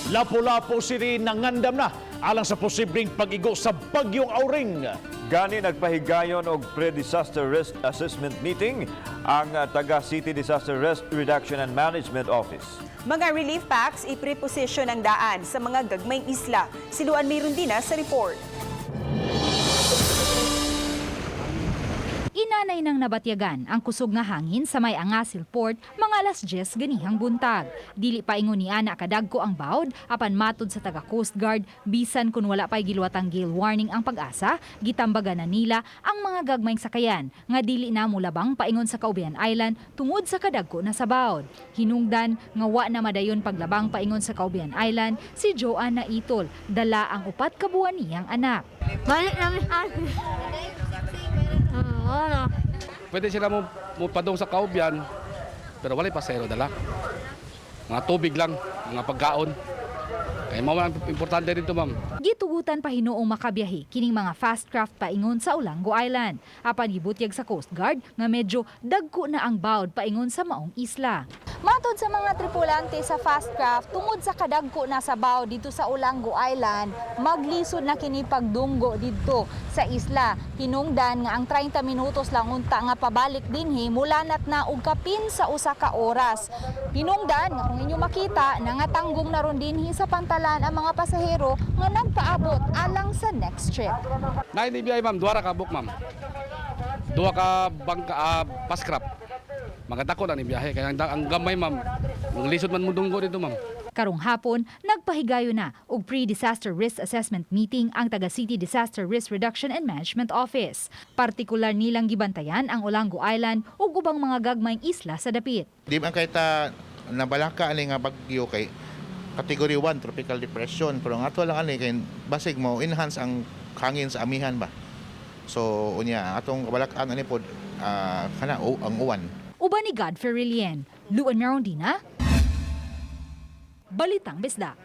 Lapu-Lapu City nangandam na alang sa posibleng pag-igo sa Bagyong Auring. Gani nagpahigayon og pre-disaster risk assessment meeting ang taga City Disaster Risk Reduction and Management Office. Mga relief packs ipreposisyon ang daan sa mga gagmayng isla. Siluan mayroon din sa report. Inanay ng Nabatyagan ang kusog nga hangin sa may Angasil Port mga alas 10 ganihang buntag. Dili pa ingon ni ana kadagko ang bawd apan matod sa taga Coast Guard bisan kun wala pay giluwatang gale warning ang pag-asa, gitambagan na nila ang mga gagmayng sakayan nga dili na mulabang paingon sa Caubian Island tungod sa kadagko na sa bawd. Hinungdan nga wa na madayon paglabang paingon sa Caubian Island si Joanna Itol, dala ang 4 ka buwan niyang anak. Balik namin ano? Pwede sila mo padung sa Caubian, pero wala pasero dala. Mga tubig lang, mga pagkaon. Kaya mga importante dito, ma'am. Gitugutan pa hinuong makabiyahe kining mga fast craft paingon sa Olango Island. Apan gibutyag sa Coast Guard nga medyo dagko na ang bawd paingon sa maong isla. Matod sa mga tripulante sa fast craft, tungod sa kadagko na sa bawd dito sa Olango Island, maglisod na kini pagdunggo dito sa isla. Hinungdan nga ang 30 minutos lang unta nga pabalik dinhi mulanat na og kapin sa usa ka oras. Hinungdan nga kung inyo makita nangatanggong na ron dinhi sa pantalan ang mga pasahero nga nagpaabot alang sa next trip. Nainibiyay, ma'am, 2 ka book, ma'am. 2 ka bangka, paskrap. Mga dako na ni biyahe. Kaya ang gamay, ma'am, lisod man mo dunggo dito, ma'am. Karong hapon, nagpahigayo na og pre-disaster risk assessment meeting ang taga City Disaster Risk Reduction and Management Office. Partikular nilang gibantayan ang Olango Island ug ubang mga gagmayng isla sa dapit. Di man kay ta nabalaka ani nga bagyo kay Category 1 tropical depression pero nga ato lang ani kay basig mo enhance ang hangin sa amihan ba. So unya atong kabalakan ani pod kana ang uwan. Uban ni Godfrey Rilien, Luan Marondina, Balitang Bisdak.